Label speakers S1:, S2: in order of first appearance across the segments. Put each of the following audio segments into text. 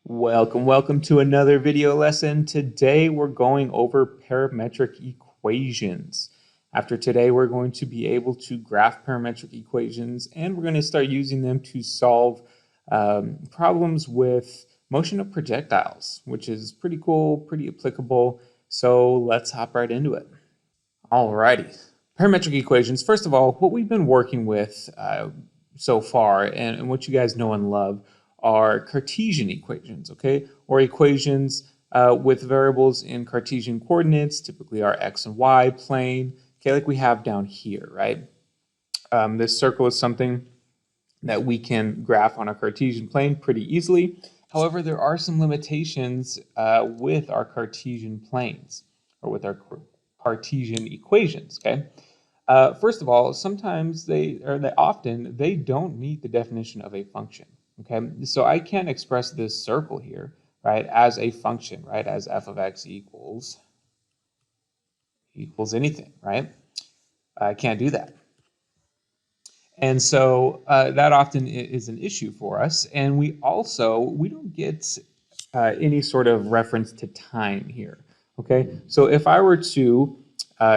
S1: Welcome to another video lesson. Today we're going over parametric equations. After today, we're going to be able to graph parametric equations, and we're going to start using them to solve problems with motion of projectiles, which is pretty cool, pretty applicable. So let's hop right into it. Alrighty, parametric equations. First of all, what we've been working with so far, and what you guys know and love, are Cartesian equations, okay? Or equations with variables in Cartesian coordinates, typically our x and y plane, okay, like we have down here, right? This circle is something that we can graph on a Cartesian plane pretty easily. However, there are some limitations with our Cartesian planes, or with our Cartesian equations, okay? First of all, sometimes often they don't meet the definition of a function. Okay, so I can't express this circle here, right, as a function, right, as f of x equals anything, right? I can't do that. And so that often is an issue for us. And we don't get any sort of reference to time here. Okay, so if I were to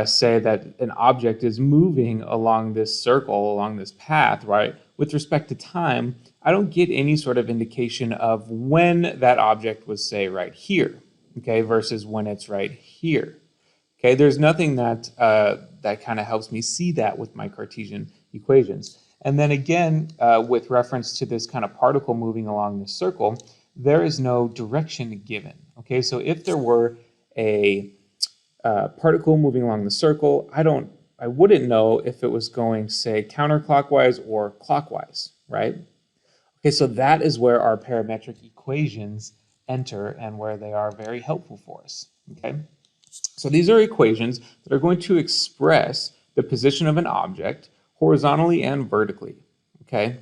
S1: say that an object is moving along this circle, along this path, right, with respect to time, I don't get any sort of indication of when that object was, say, right here, okay, versus when it's right here. Okay, there's nothing that that kind of helps me see that with my Cartesian equations. And then again, with reference to this kind of particle moving along this circle, there is no direction given. Okay, so if there were a particle moving along the circle, I wouldn't know if it was going, say, counterclockwise or clockwise, right? Okay, so that is where our parametric equations enter and where they are very helpful for us, okay? So these are equations that are going to express the position of an object horizontally and vertically, okay?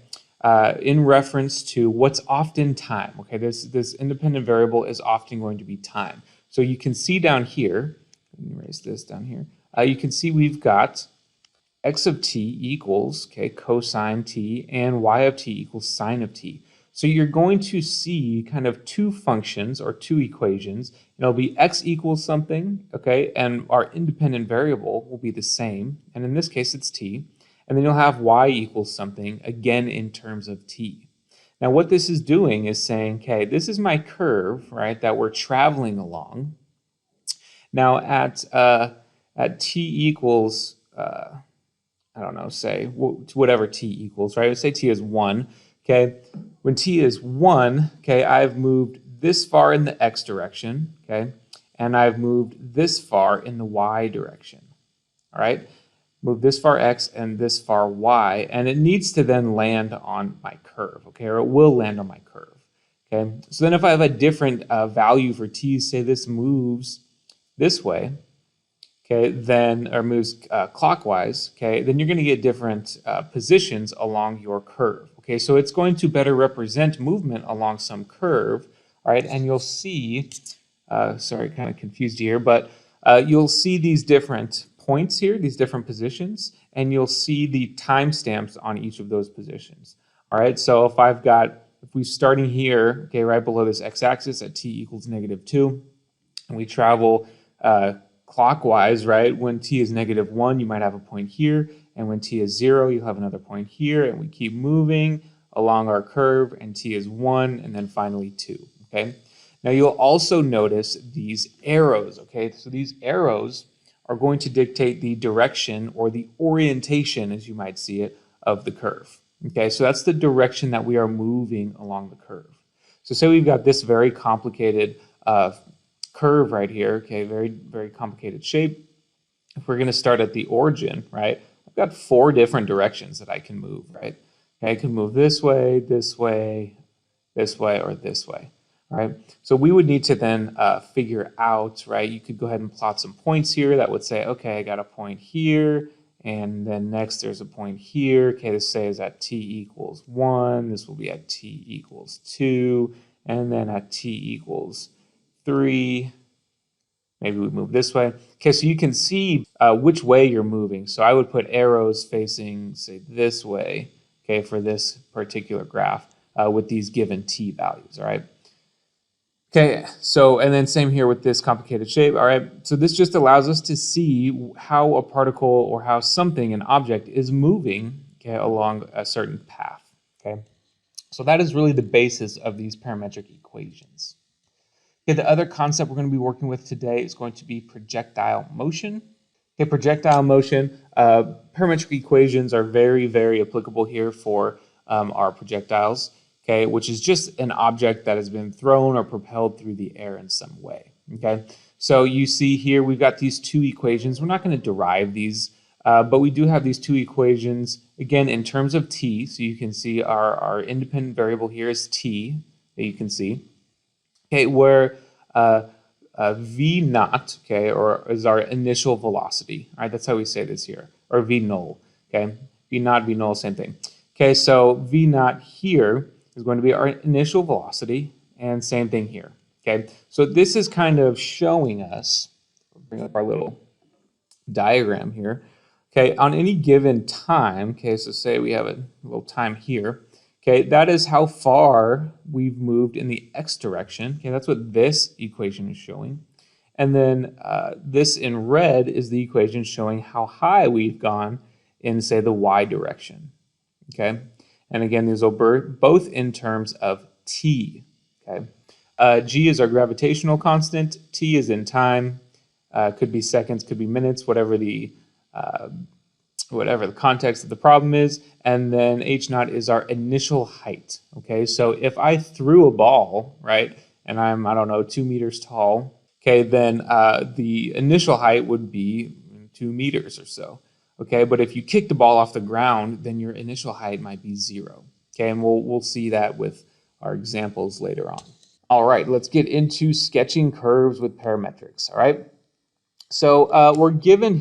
S1: In reference to what's often time, okay? This independent variable is often going to be time. So you can see down here, let me erase this down here, you can see we've got x of t equals, okay, cosine t, and y of t equals sine of t. So you're going to see kind of two functions or two equations. It'll be x equals something, okay, and our independent variable will be the same, and in this case it's t. And then you'll have y equals something, again in terms of t. Now what this is doing is saying, okay, this is my curve, right, that we're traveling along. Now at t equals, I don't know, say whatever t equals, right? Let's say t is 1, okay? When t is 1, okay, I've moved this far in the x direction, okay? And I've moved this far in the y direction, all right? Move this far x and this far y, and it needs to then land on my curve, okay? Or it will land on my curve, okay? So then if I have a different value for t, say this moves this way, okay, then, or moves clockwise, okay, then you're going to get different positions along your curve, okay? So it's going to better represent movement along some curve, all right? And you'll see, sorry, kind of confused you here, but you'll see these different points here, these different positions, and you'll see the timestamps on each of those positions, all right? So if we're starting here, okay, right below this x-axis at t equals -2, and we travel clockwise, right? When t is -1, you might have a point here, and when t is 0, you'll have another point here, and we keep moving along our curve, and t is 1, and then finally 2, okay? Now you'll also notice these arrows, okay? So these arrows are going to dictate the direction or the orientation, as you might see it, of the curve, okay? So that's the direction that we are moving along the curve. So say we've got this very complicated curve right here, okay, very complicated shape. If we're going to start at the origin, right, I've got 4 different directions that I can move, right? Okay, I can move this way, this way, this way, or this way, all right? So we would need to then figure out, right, you could go ahead and plot some points here that would say, okay, I got a point here, and then next there's a point here, okay, this says at t equals 1, this will be at t equals 2, and then at t equals 3, maybe we move this way. Okay, so you can see which way you're moving. So I would put arrows facing, say, this way, okay, for this particular graph with these given t values, all right? Okay, so, and then same here with this complicated shape. All right, so this just allows us to see how a particle or how something, an object, is moving, okay, along a certain path. Okay, so that is really the basis of these parametric equations. Okay, the other concept we're going to be working with today is going to be projectile motion. Okay, projectile motion, parametric equations are very, very applicable here for our projectiles, okay, which is just an object that has been thrown or propelled through the air in some way, okay? So you see here we've got these two equations. We're not going to derive these, but we do have these two equations, again, in terms of t, so you can see our independent variable here is t, that you can see, okay, where v naught, okay, or is our initial velocity. All right, that's how we say this here, or v null, okay? V naught, v null, same thing. Okay, so v naught here is going to be our initial velocity, and same thing here, okay? So this is kind of showing us, bring up our little diagram here, okay, on any given time, okay, so say we have a little time here, okay, that is how far we've moved in the x direction. Okay, that's what this equation is showing. And then this in red is the equation showing how high we've gone in, say, the y direction. Okay, and again, these are both in terms of t. Okay, g is our gravitational constant. T is in time. Could be seconds, could be minutes, whatever the context of the problem is, and then h naught is our initial height. Okay, so if I threw a ball, right, and I'm, I don't know, 2 meters tall, okay, then the initial height would be 2 meters or so. Okay, but if you kick the ball off the ground, then your initial height might be 0. Okay, and we'll see that with our examples later on. All right, let's get into sketching curves with parametrics. All right. So we're given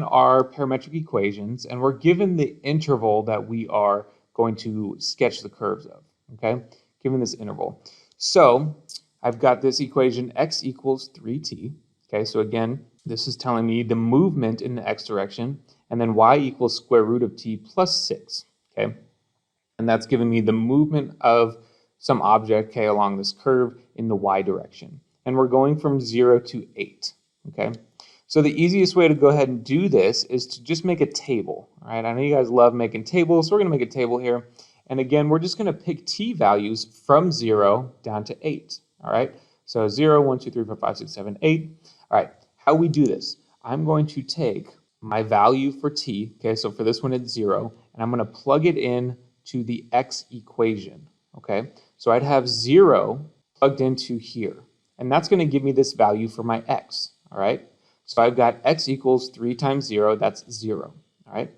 S1: our parametric equations, and we're given the interval that we are going to sketch the curves of, okay? Given this interval. So I've got this equation x equals 3t, okay? So again, this is telling me the movement in the x direction, and then y equals square root of t plus 6, okay? And that's giving me the movement of some object, okay, along this curve in the y direction. And we're going from 0 to 8. Okay, so the easiest way to go ahead and do this is to just make a table. All right, I know you guys love making tables, so we're going to make a table here. And again, we're just going to pick t values from 0 down to 8. All right, so 0, 1, 2, 3, 4, 5, 6, 7, 8. All right, how we do this? I'm going to take my value for t, okay, so for this one it's 0, and I'm going to plug it in to the x equation. Okay, so I'd have 0 plugged into here, and that's going to give me this value for my x. All right, so I've got x equals 3 times 0, that's 0. All right,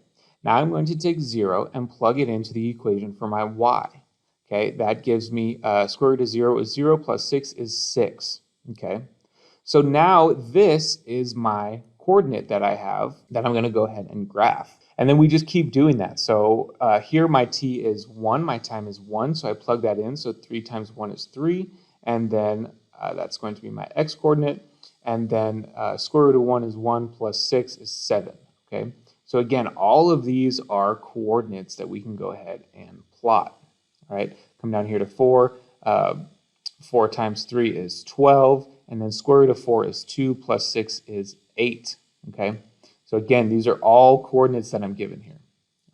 S1: now I'm going to take 0 and plug it into the equation for my y. Okay, that gives me square root of 0 is 0 plus 6 is 6. Okay, so now this is my coordinate that I have that I'm going to go ahead and graph. And then we just keep doing that. So here my t is 1, my time is 1, so I plug that in. So 3 times 1 is 3, and then that's going to be my x coordinate. And then square root of 1 is 1 plus 6 is 7. Okay, so again, all of these are coordinates that we can go ahead and plot. All right, come down here to 4. 4 times 3 is 12, and then square root of 4 is 2 plus 6 is 8. Okay, so again, these are all coordinates that I'm given here.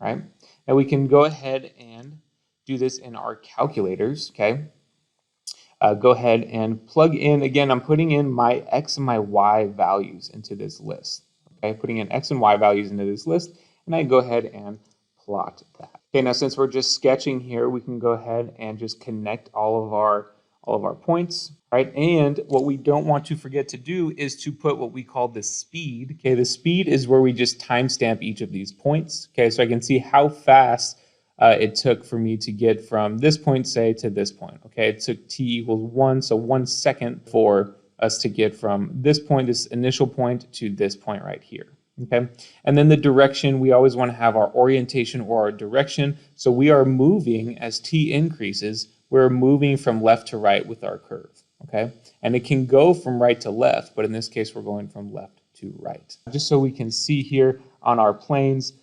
S1: All right, now we can go ahead and do this in our calculators. Okay. Go ahead and plug in, again, I'm putting in my x and my y values into this list. Okay, putting in x and y values into this list, and I go ahead and plot that. Okay, now since we're just sketching here, we can go ahead and just connect all of our points, right? And what we don't want to forget to do is to put what we call the speed. Okay, the speed is where we just timestamp each of these points. Okay, so I can see how fast it took for me to get from this point, say, to this point. Okay, it took t equals 1, so 1 second for us to get from this point, this initial point, to this point right here. Okay, and then the direction, we always want to have our orientation or our direction. So we are moving as t increases, we're moving from left to right with our curve. Okay, and it can go from right to left, but in this case, we're going from left to right. Just so we can see here on our planes,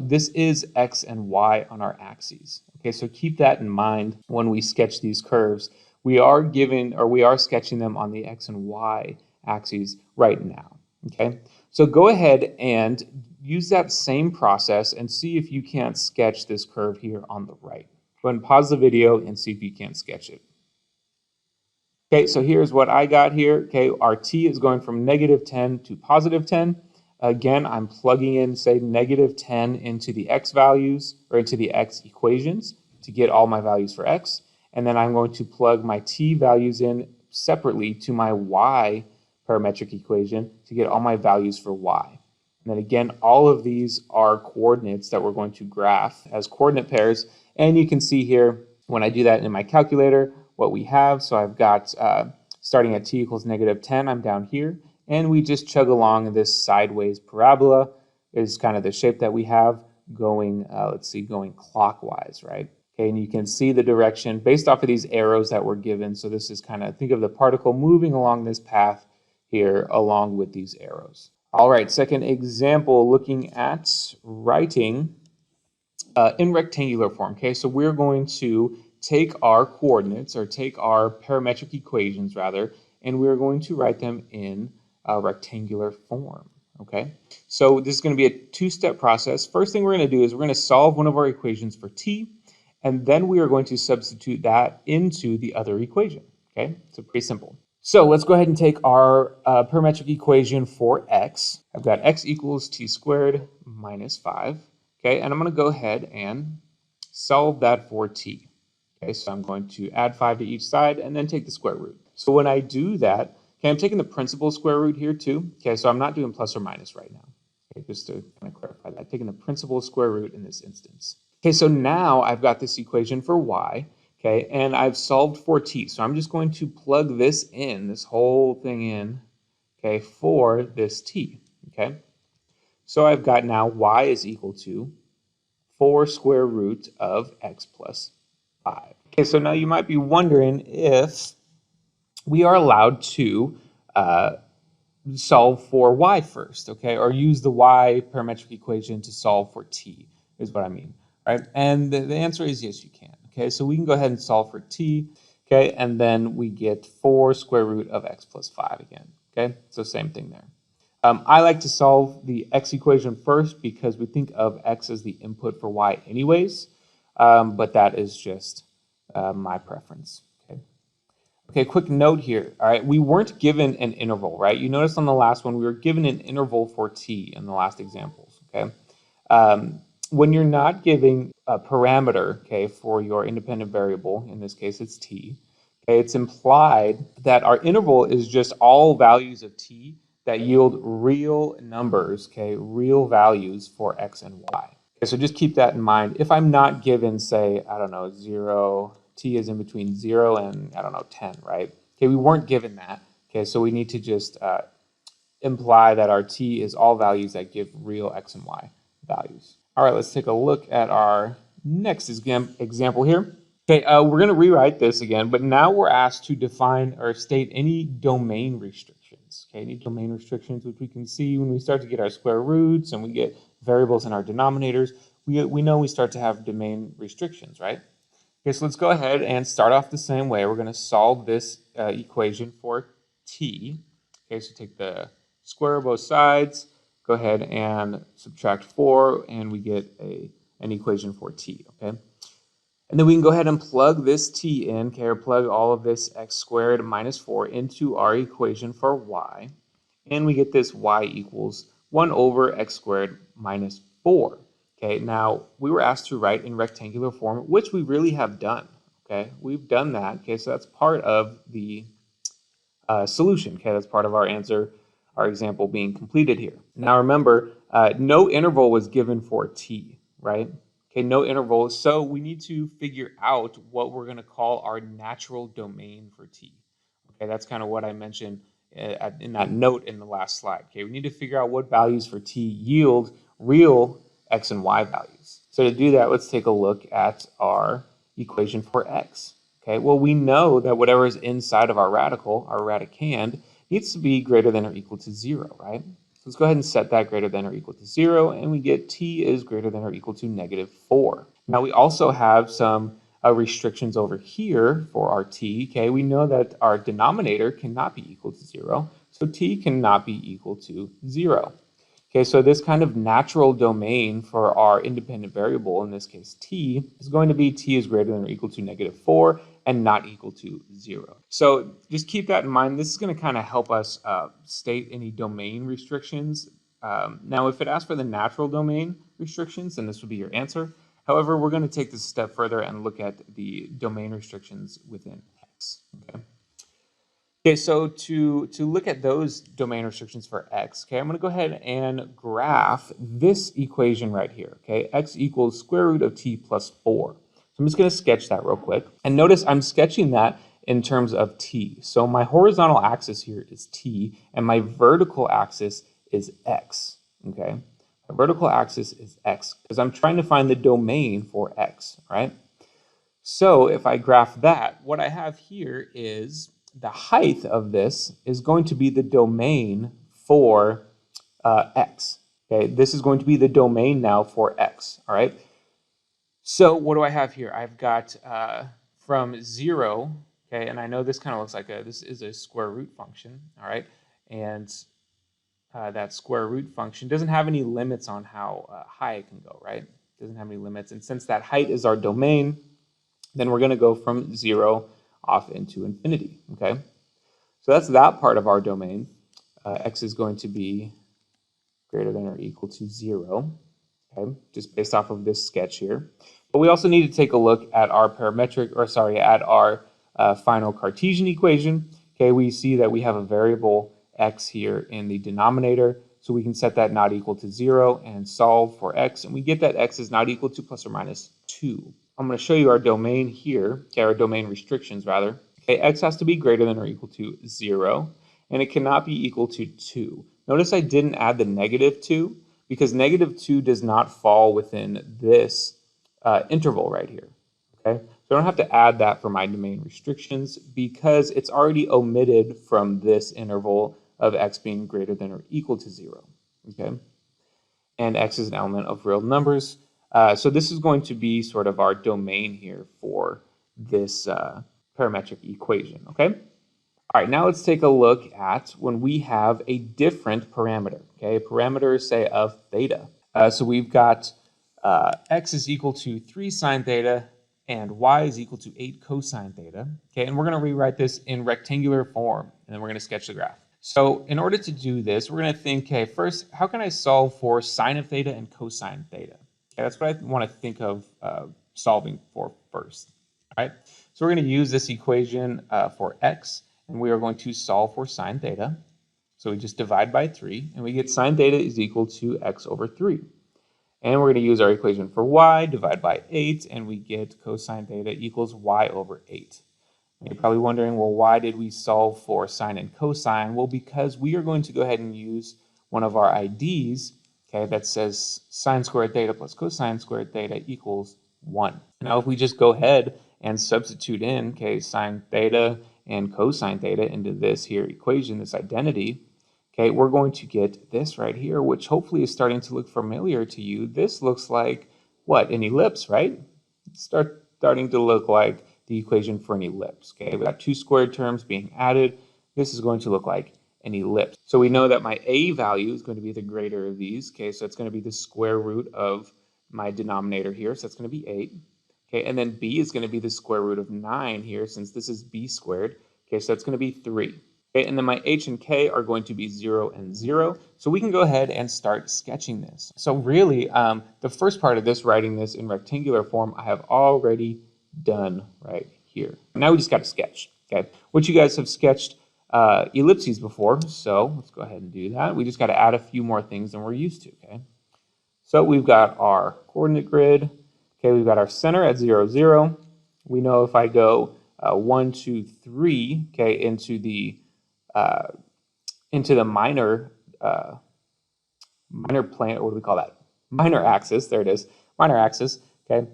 S1: this is x and y on our axes. Okay, so keep that in mind when we sketch these curves. we are given, or we are sketching them on the X and Y axes right now, okay? So go ahead and use that same process and see if you can't sketch this curve here on the right. Go ahead and pause the video and see if you can't sketch it. Okay, so here's what I got here. Okay, our t is going from -10 to +10. Again, I'm plugging in, say, -10 into the x values, or into the x equations to get all my values for x. And then I'm going to plug my t values in separately to my y parametric equation to get all my values for y. And then again, all of these are coordinates that we're going to graph as coordinate pairs. And you can see here, when I do that in my calculator, what we have. So I've got, starting at t equals -10, I'm down here. And we just chug along this sideways parabola is kind of the shape that we have going, let's see, going clockwise, right? Okay, and you can see the direction based off of these arrows that were given. So this is kind of, think of the particle moving along this path here along with these arrows. All right, second example, looking at writing in rectangular form. Okay, so we're going to take our coordinates, or take our parametric equations rather, and we're going to write them in a rectangular form. Okay, so this is going to be a two-step process. First thing we're going to do is we're going to solve one of our equations for t, and then we are going to substitute that into the other equation. Okay, so pretty simple. So let's go ahead and take our parametric equation for x. I've got x equals t squared minus 5. Okay, and I'm going to go ahead and solve that for t. Okay, so I'm going to add 5 to each side and then take the square root. So when I do that, okay, I'm taking the principal square root here too. Okay, so I'm not doing plus or minus right now. Okay, just to kind of clarify that, taking the principal square root in this instance. Okay, so now I've got this equation for y, okay, and I've solved for t. So I'm just going to plug this in, this whole thing in, okay, for this t, okay. So I've got now y is equal to 4 square root of x plus 5. Okay, so now you might be wondering if we are allowed to solve for y first, okay, or use the y parametric equation to solve for t, is what I mean, right? And the answer is yes, you can. Okay, so we can go ahead and solve for t, okay, and then we get 4 square root of x plus 5 again, okay? So same thing there. I like to solve the x equation first because we think of x as the input for y anyways, but that is just my preference. Okay, quick note here. All right, we weren't given an interval, right? You noticed on the last one, we were given an interval for t in the last examples, okay? When you're not giving a parameter, okay, for your independent variable, in this case it's t, okay, it's implied that our interval is just all values of t that yield real numbers, okay, real values for x and y. Okay, so just keep that in mind. If I'm not given, say, I don't know, 0, t is in between 0 and, I don't know, 10, right? Okay, we weren't given that. Okay, so we need to just imply that our t is all values that give real x and y values. All right, let's take a look at our next example here. Okay, we're going to rewrite this again, but now we're asked to define or state any domain restrictions. Okay, any domain restrictions, which we can see when we start to get our square roots and we get variables in our denominators, we know we start to have domain restrictions, right? Okay, so let's go ahead and start off the same way. We're going to solve this equation for t. Okay, so take the square of both sides, go ahead and subtract 4, and we get an equation for t, okay? And then we can go ahead and plug this t in, okay, or plug all of this x squared minus 4 into our equation for y. And we get this y equals 1 over x squared minus 4. Okay, now we were asked to write in rectangular form, which we really have done. Okay, we've done that. Okay, so that's part of the solution. Okay, that's part of our answer, our example being completed here. Now remember, no interval was given for t, right? Okay, no interval. So we need to figure out what we're going to call our natural domain for t. Okay, that's kind of what I mentioned in that note in the last slide. Okay, we need to figure out what values for t yield real x and y values. So to do that, let's take a look at our equation for x. Okay, well, we know that whatever is inside of our radical, our radicand, needs to be greater than or equal to 0, right? So let's go ahead and set that greater than or equal to 0, and we get t is greater than or equal to -4. Now we also have some restrictions over here for our t, okay, we know that our denominator cannot be equal to 0, so t cannot be equal to 0. Okay, so this kind of natural domain for our independent variable, in this case t, is going to be t is greater than or equal to -4 and not equal to 0. So just keep that in mind. This is going to kind of help us state any domain restrictions. Now, if it asks for the natural domain restrictions, then this would be your answer. However, we're going to take this a step further and look at the domain restrictions within X. Okay, so to look at those domain restrictions for X, okay, I'm going to go ahead and graph this equation right here, okay, X equals square root of t plus 4. So I'm just going to sketch that real quick. And notice I'm sketching that in terms of t. So my horizontal axis here is t, and my vertical axis is x, okay? My vertical axis is x, because I'm trying to find the domain for x, right? So if I graph that, what I have here is the height of this is going to be the domain for x, okay? This is going to be the domain now for x, all right? So what do I have here? I've got from 0, okay, and I know this kind of looks like this is a square root function, all right, and that square root function doesn't have any limits on how high it can go, right? It doesn't have any limits, and since that height is our domain, then we're going to go from 0 off into infinity, okay? So that's that part of our domain. X is going to be greater than or equal to 0. Okay, just based off of this sketch here. But we also need to take a look at our at our final Cartesian equation. Okay, we see that we have a variable x here in the denominator, so we can set that not equal to 0 and solve for x, and we get that x is not equal to plus or minus 2. I'm going to show you our domain here, okay, our domain restrictions rather. Okay, x has to be greater than or equal to 0, and it cannot be equal to 2. Notice I didn't add the -2, because -2 does not fall within this interval right here, okay? So I don't have to add that for my domain restrictions because it's already omitted from this interval of x being greater than or equal to 0, okay? And x is an element of real numbers. So this is going to be sort of our domain here for this parametric equation, okay? All right, now let's take a look at when we have a different parameter, okay? A parameter, say, of theta. So we've got x is equal to 3 sine theta and y is equal to 8 cosine theta, okay? And we're going to rewrite this in rectangular form, and then we're going to sketch the graph. So in order to do this, we're going to think, okay, first, how can I solve for sine of theta and cosine theta? Okay, that's what I want to think of solving for first, all right? So we're going to use this equation for x, and we are going to solve for sine theta. So we just divide by 3, and we get sine theta is equal to x over 3. And we're going to use our equation for y, divide by 8, and we get cosine theta equals y over 8. And you're probably wondering, well, why did we solve for sine and cosine? Well, because we are going to go ahead and use one of our IDs, okay, that says sine squared theta plus cosine squared theta equals 1. Now, if we just go ahead and substitute in, okay, sine theta and cosine theta into this here equation, this identity, okay, we're going to get this right here, which hopefully is starting to look familiar to you. This looks like, what, an ellipse, right? It's starting to look like the equation for an ellipse, okay? We've got 2 squared terms being added. This is going to look like an ellipse. So we know that my a value is going to be the greater of these, okay? So it's going to be the square root of my denominator here, so that's going to be 8. Okay, and then b is going to be the square root of 9 here, since this is b squared. Okay, so that's going to be 3. Okay, and then my h and k are going to be 0 and 0. So we can go ahead and start sketching this. So really, the first part of this, writing this in rectangular form, I have already done right here. Now we just got to sketch. Okay, which you guys have sketched ellipses before, so let's go ahead and do that. We just got to add a few more things than we're used to. Okay, so we've got our coordinate grid. Okay, we've got our center at 0, 0. We know if I go 1, 2, 3, okay, into the minor plane, or what do we call that? Minor axis, there it is, minor axis, okay?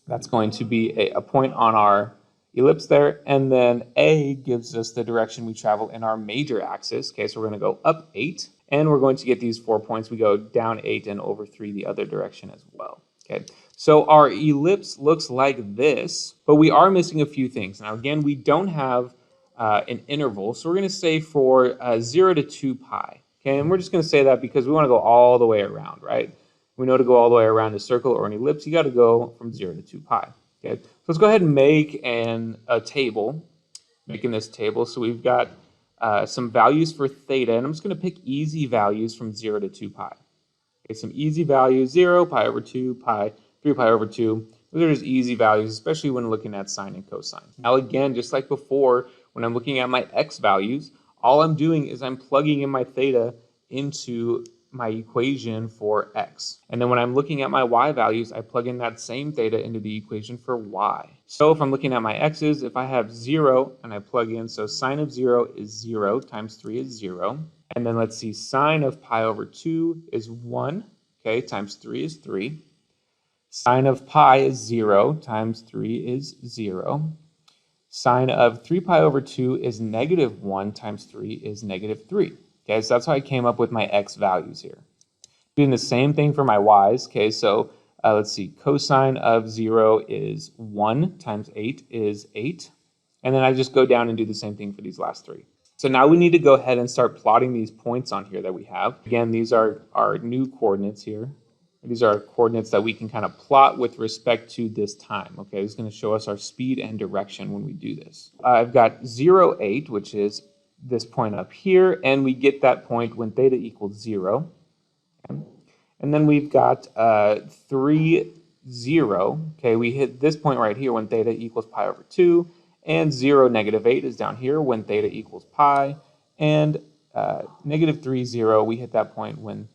S1: That's going to be a point on our ellipse there, and then A gives us the direction we travel in our major axis, okay? So we're gonna go up 8, and we're going to get these 4 points. We go down 8 and over 3 the other direction as well, okay? So our ellipse looks like this, but we are missing a few things. Now again, we don't have an interval, so we're going to say for 0 to 2 pi. Okay, and we're just going to say that because we want to go all the way around, right? We know to go all the way around a circle or an ellipse, you got to go from 0 to 2 pi. Okay, so let's go ahead and make a table, making this table. So we've got some values for theta, and I'm just going to pick easy values from 0 to 2 pi. Okay, some easy values, 0, pi over 2, pi, 3 pi over 2. Those are just easy values, especially when looking at sine and cosine. Now again, just like before, when I'm looking at my x values, all I'm doing is I'm plugging in my theta into my equation for x. And then when I'm looking at my y values, I plug in that same theta into the equation for y. So if I'm looking at my x's, if I have 0 and I plug in, so sine of 0 is 0 times 3 is 0. And then let's see, sine of pi over 2 is 1, okay, times 3 is 3. Sine of pi is 0 times 3 is 0. Sine of 3 pi over 2 is negative 1 times 3 is negative 3. Okay, so that's how I came up with my x values here. Doing the same thing for my y's. Okay, so let's see, cosine of 0 is 1 times 8 is 8. And then I just go down and do the same thing for these last three. So now we need to go ahead and start plotting these points on here that we have. Again, these are our new coordinates here. These are coordinates that we can kind of plot with respect to this time. Okay, this is going to show us our speed and direction when we do this. I've got 0, 8, which is this point up here, and we get that point when theta equals 0. Okay. And then we've got 3, 0. Okay, we hit this point right here when theta equals pi over 2, and 0, negative 8 is down here when theta equals pi, and negative 3, 0, we hit that point when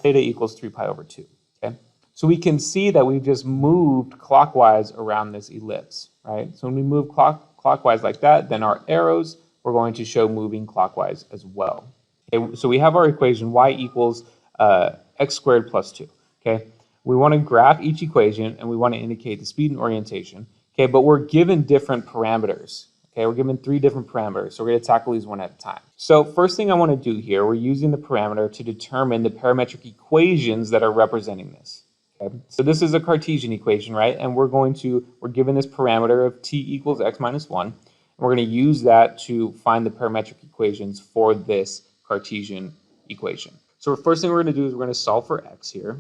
S1: theta equals 3 pi over 2. Okay? So we can see that we've just moved clockwise around this ellipse, right? So when we move clockwise like that, then our arrows we're going to show moving clockwise as well. Okay? So we have our equation y equals x squared plus 2. Okay? We want to graph each equation and we want to indicate the speed and orientation. Okay, but we're given different parameters. Okay, we're given 3 different parameters, so we're going to tackle these one at a time. So first thing I want to do here, we're using the parameter to determine the parametric equations that are representing this. Okay, so this is a Cartesian equation, right? And we're given this parameter of t equals x minus 1, and we're going to use that to find the parametric equations for this Cartesian equation. So the first thing we're going to do is we're going to solve for x here.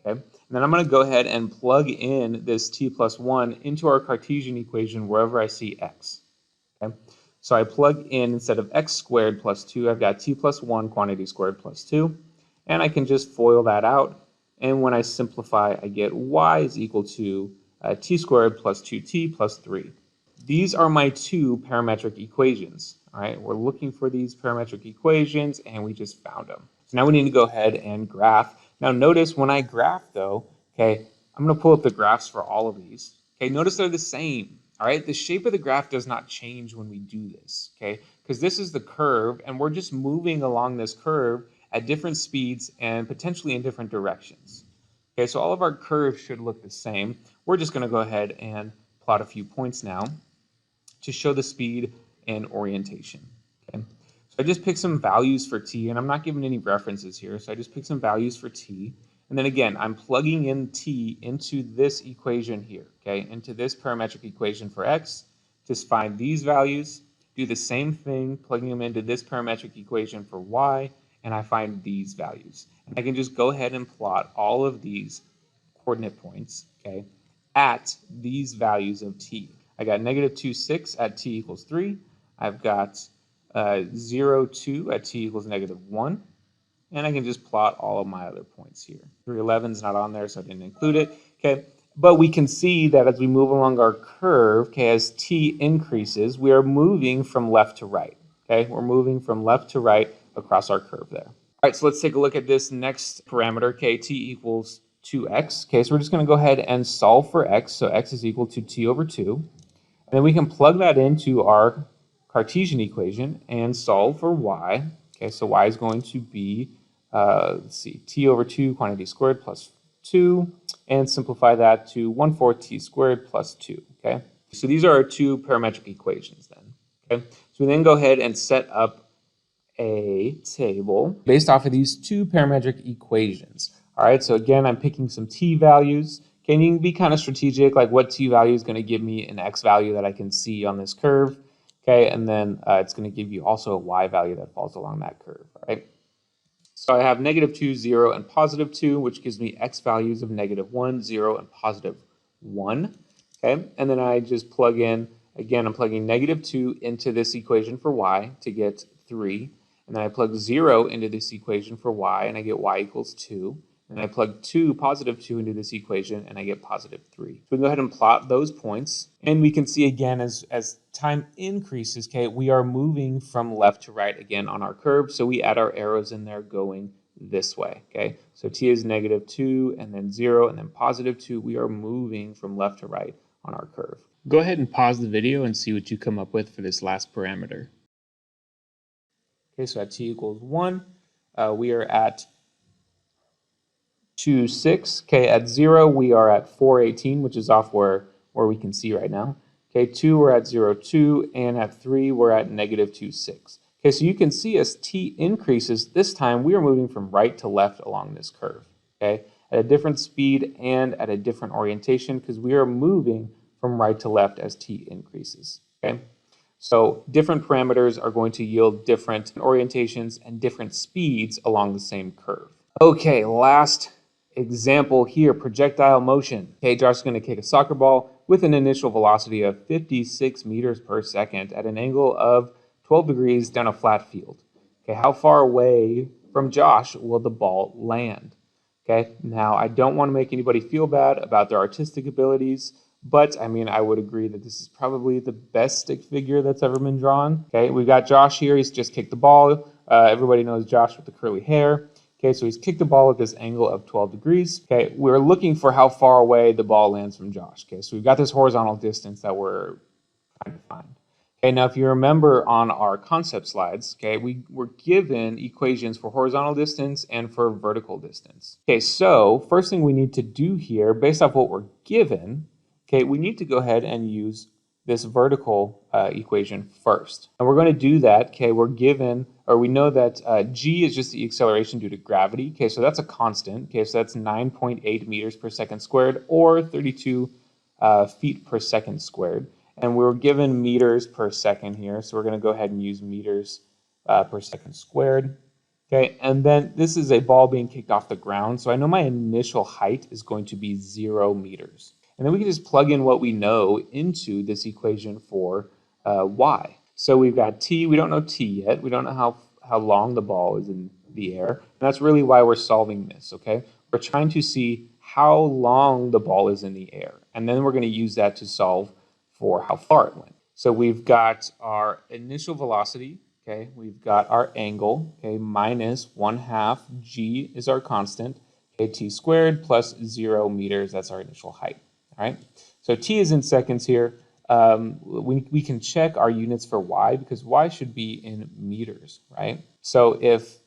S1: Okay. And then I'm going to go ahead and plug in this t plus 1 into our Cartesian equation wherever I see x. Okay? So I plug in, instead of x squared plus 2, I've got t plus 1 quantity squared plus 2. And I can just FOIL that out. And when I simplify, I get y is equal to t squared plus 2t plus 3. These are my 2 parametric equations. All right, we're looking for these parametric equations, and we just found them. So now we need to go ahead and graph. Now notice when I graph though, okay, I'm going to pull up the graphs for all of these. Okay, notice they're the same. All right, the shape of the graph does not change when we do this. Okay, because this is the curve, and we're just moving along this curve at different speeds and potentially in different directions. Okay, so all of our curves should look the same. We're just going to go ahead and plot a few points now to show the speed and orientation. Okay. So I just picked some values for t, and I'm not giving any references here, so I just picked some values for t. And then again, I'm plugging in t into this equation here, okay, into this parametric equation for x to find these values, do the same thing, plugging them into this parametric equation for y, and I find these values. And I can just go ahead and plot all of these coordinate points, okay, at these values of t. I got negative 2, 6 at t equals 3. I've got 0, 2 at t equals negative 1. And I can just plot all of my other points here. 311 is not on there, so I didn't include it. Okay, but we can see that as we move along our curve, okay, as t increases, we are moving from left to right. Okay, we're moving from left to right across our curve there. All right, so let's take a look at this next parameter. Okay, t equals 2x. Okay, so we're just going to go ahead and solve for x. So x is equal to t over 2. And then we can plug that into our Cartesian equation and solve for y. Okay, so y is going to be, let's see, t over 2 quantity squared plus 2, and simplify that to 1/4 t squared plus 2. Okay, so these are our 2 parametric equations then. Okay, so we then go ahead and set up a table based off of these 2 parametric equations. All right, so again, I'm picking some t values. Can you be kind of strategic, like what t value is going to give me an x value that I can see on this curve, okay, and then it's going to give you also a y value that falls along that curve, all right? So I have -2, 0, and +2, which gives me x values of -1, 0, and +1, okay? And then I just plug in, again, I'm plugging -2 into this equation for y to get 3, and then I plug 0 into this equation for y, and I get y equals 2. And I plug +2 into this equation, and I get +3. So we can go ahead and plot those points, and we can see again as time increases, okay, we are moving from left to right again on our curve. So we add our arrows in there going this way, okay? So t is -2, and then 0, and then +2. We are moving from left to right on our curve. Go ahead and pause the video and see what you come up with for this last parameter. Okay, so at t equals 1, we are at 2, 6. Okay, at 0, we are at 418, which is off where we can see right now. Okay, 2, we're at 0, 2, and at 3, we're at -2, 6. Okay, so you can see as t increases, this time we are moving from right to left along this curve. Okay, at a different speed and at a different orientation because we are moving from right to left as t increases. Okay, so different parameters are going to yield different orientations and different speeds along the same curve. Okay, last example here, projectile motion. Okay, Josh is going to kick a soccer ball with an initial velocity of 56 meters per second at an angle of 12 degrees down a flat field. Okay, how far away from Josh will the ball land? Okay, now I don't want to make anybody feel bad about their artistic abilities, but I mean, I would agree that this is probably the best stick figure that's ever been drawn. Okay, we've got Josh here, he's just kicked the ball. Everybody knows Josh with the curly hair. Okay, so he's kicked the ball at this angle of 12 degrees. Okay, we're looking for how far away the ball lands from Josh. Okay, so we've got this horizontal distance that we're trying to find. Okay, now if you remember on our concept slides, okay, we were given equations for horizontal distance and for vertical distance. Okay, so first thing we need to do here, based off what we're given, okay, we need to go ahead and use this vertical equation first. And we're going to do that, okay, we're given, or we know that g is just the acceleration due to gravity, okay, so that's a constant, okay, so that's 9.8 meters per second squared, or 32 feet per second squared. And we were given meters per second here, so we're going to go ahead and use meters per second squared. Okay, and then this is a ball being kicked off the ground, so I know my initial height is going to be 0 meters. And then we can just plug in what we know into this equation for y. So we've got t, we don't know t yet, we don't know how long the ball is in the air, and that's really why we're solving this, okay? We're trying to see how long the ball is in the air, and then we're going to use that to solve for how far it went. So we've got our initial velocity, okay, we've got our angle, okay, minus 1/2 g is our constant, okay, t squared plus 0 meters, that's our initial height, all right? So t is in seconds here. We can check our units for y because y should be in meters, right? So if,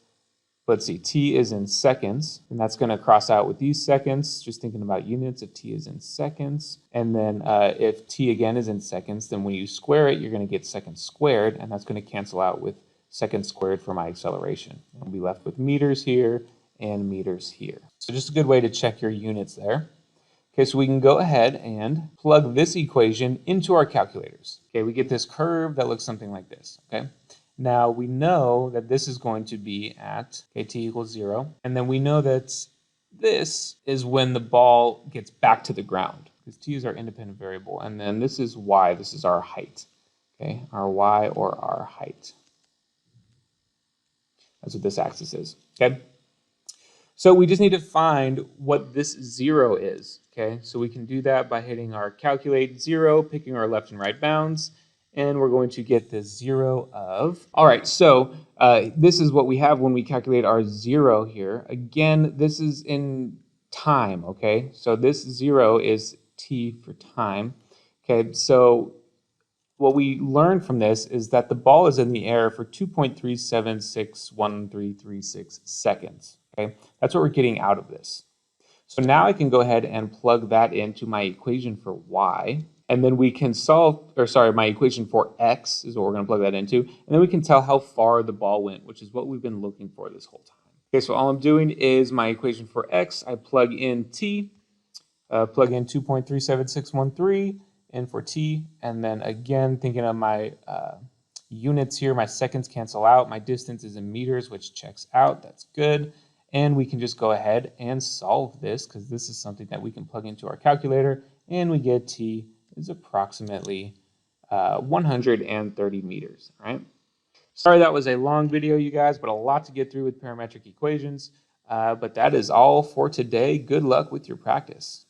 S1: let's see, t is in seconds, and that's going to cross out with these seconds, just thinking about units, if t is in seconds. And then if t again is in seconds, then when you square it, you're going to get seconds squared, and that's going to cancel out with seconds squared for my acceleration. We'll be left with meters here and meters here. So just a good way to check your units there. Okay, so we can go ahead and plug this equation into our calculators. Okay, we get this curve that looks something like this, okay? Now we know that this is going to be at, okay, t equals 0. And then we know that this is when the ball gets back to the ground, because t is our independent variable. And then this is y, this is our height, okay? Our y or our height. That's what this axis is, okay? So we just need to find what this 0 is, okay? So we can do that by hitting our calculate 0, picking our left and right bounds, and we're going to get the 0 of, all right, so this is what we have when we calculate our 0 here. Again, this is in time, okay? So this 0 is t for time, okay? So what we learned from this is that the ball is in the air for 2.3761336 seconds, okay? That's what we're getting out of this. So now I can go ahead and plug that into my equation for y, and then we can solve, or sorry, my equation for x is what we're going to plug that into, and then we can tell how far the ball went, which is what we've been looking for this whole time. Okay, so all I'm doing is my equation for x, I plug in t, Plug in 2.37613 and for t, and then again, thinking of my units here, my seconds cancel out, my distance is in meters, which checks out, that's good. And we can just go ahead and solve this because this is something that we can plug into our calculator, and we get t is approximately 130 meters, right? Sorry that was a long video, you guys, but a lot to get through with parametric equations. But that is all for today. Good luck with your practice.